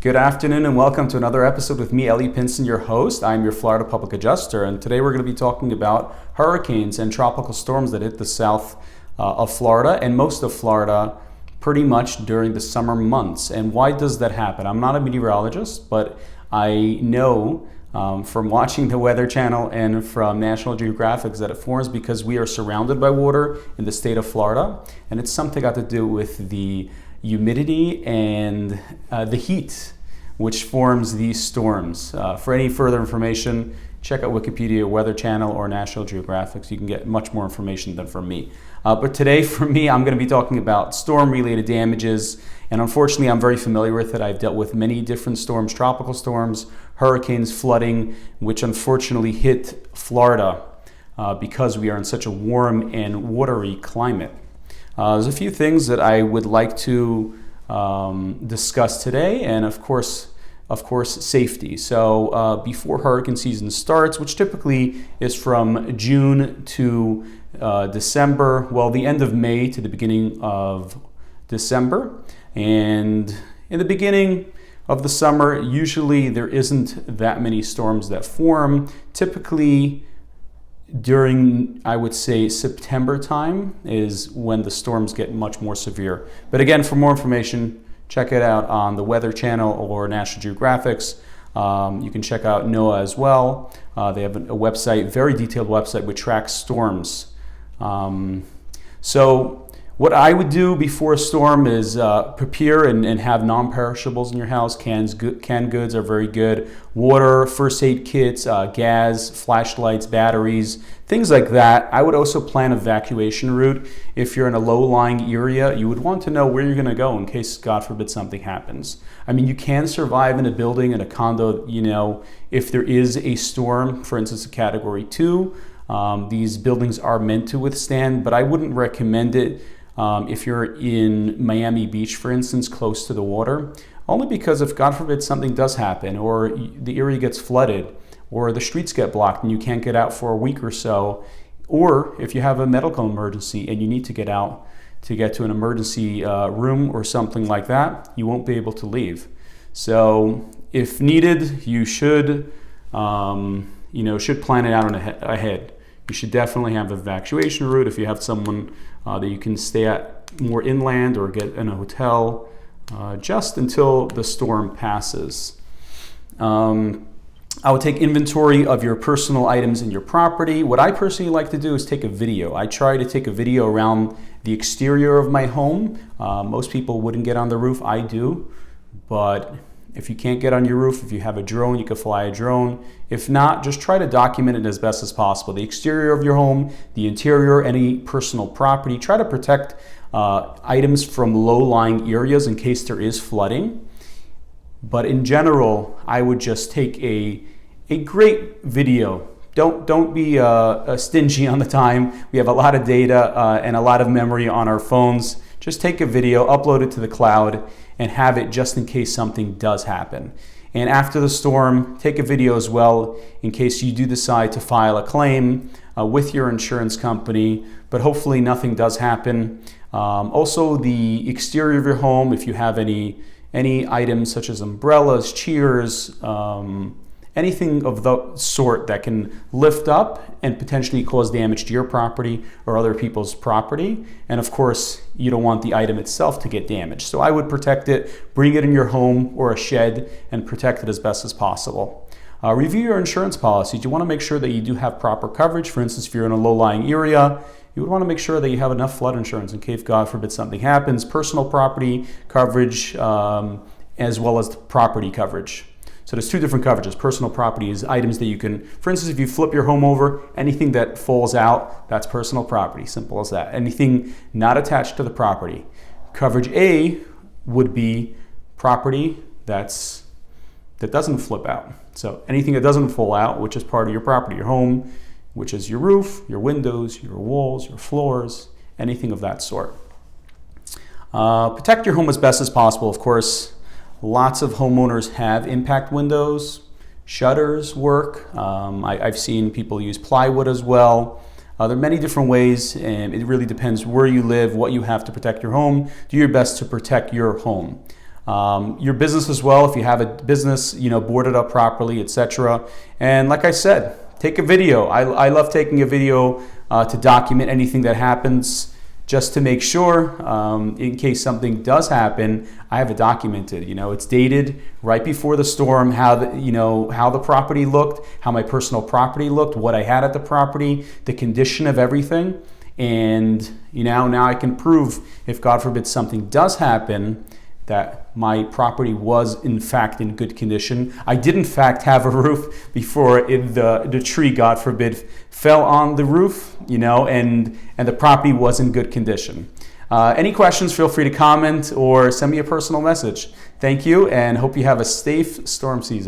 Good afternoon and welcome to another episode with me, Ellie Pinson, your host. I'm your Florida Public Adjuster, and today we're going to be talking about hurricanes and tropical storms that hit the south of Florida and most of Florida pretty much during the summer months. And why does that happen? I'm not a meteorologist, but I know from watching the Weather Channel and from National Geographic that it forms because we are surrounded by water in the state of Florida, and it's something got to do with the humidity and the heat which forms these storms. For any further information, check out Wikipedia, Weather Channel, or National Geographic, so you can get much more information than from me. But today, for me, I'm going to be talking about storm-related damages, and unfortunately, I'm very familiar with it. I've dealt with many different storms, tropical storms, hurricanes, flooding, which unfortunately hit Florida because we are in such a warm and watery climate. There's a few things that I would like to discuss today, and of course safety. So before hurricane season starts, which typically is from June to December, well, the end of May to the beginning of December, and in the beginning of the summer, usually there isn't that many storms that form. Typically during, I would say, September time is when the storms get much more severe. But again, for more information, check it out on the Weather Channel or National Geographic's. You can check out NOAA as well. They have a website, very detailed website, which tracks storms. So what I would do before a storm is prepare and have non-perishables in your house. Canned goods are very good. Water, first aid kits, gas, flashlights, batteries, things like that. I would also plan an evacuation route. If you're in a low-lying area, you would want to know where you're going to go in case, God forbid, something happens. I mean, you can survive in a building, in a condo, if there is a storm, for instance, a Category 2. These buildings are meant to withstand, but I wouldn't recommend it if you're in Miami Beach, for instance, close to the water, only because if, God forbid, something does happen, or the area gets flooded, or the streets get blocked and you can't get out for a week or so, or if you have a medical emergency and you need to get out to get to an emergency room or something like that, you won't be able to leave. So if needed, you should plan it out ahead. You should definitely have an evacuation route if you have someone that you can stay at more inland or get in a hotel just until the storm passes. I would take inventory of your personal items in your property. What I personally like to do is take a video. I try to take a video around the exterior of my home. Most people wouldn't get on the roof. I do, but if you can't get on your roof, if you have a drone, you can fly a drone. If not, just try to document it as best as possible. The exterior of your home, the interior, any personal property. Try to protect items from low-lying areas in case there is flooding. But in general, I would just take a great video. Don't be stingy on the time. We have a lot of data and a lot of memory on our phones. Just take a video, upload it to the cloud, and have it just in case something does happen. And after the storm, take a video as well in case you do decide to file a claim with your insurance company, but hopefully nothing does happen. Also, the exterior of your home, if you have any items such as umbrellas, chairs, anything of the sort that can lift up and potentially cause damage to your property or other people's property. And of course, you don't want the item itself to get damaged. So I would protect it, bring it in your home or a shed and protect it as best as possible. Review your insurance policies. You want to make sure that you do have proper coverage. For instance, if you're in a low-lying area, you would want to make sure that you have enough flood insurance in case, God forbid, something happens. Personal property coverage as well as property coverage. So there's two different coverages. Personal property is items that you can, for instance, if you flip your home over, anything that falls out, that's personal property, simple as that. Anything not attached to the property. Coverage A would be property that doesn't flip out. So anything that doesn't fall out, which is part of your property, your home, which is your roof, your windows, your walls, your floors, anything of that sort. Protect your home as best as possible, of course. Lots of homeowners have impact windows, shutters work. I've seen people use plywood as well. There are many different ways, and it really depends where you live, what you have to protect your home. Do your best to protect your home. your business as well, if you have a business, boarded up properly, etc. And like I said, take a video. I love taking a video to document anything that happens, just to make sure, in case something does happen, I have it documented. It's dated right before the storm, how the property looked, how my personal property looked, what I had at the property, the condition of everything. And now I can prove, if God forbid something does happen, that my property was in fact in good condition. I did in fact have a roof before the tree, God forbid, fell on the roof, and the property was in good condition. Any questions, feel free to comment or send me a personal message. Thank you, and hope you have a safe storm season.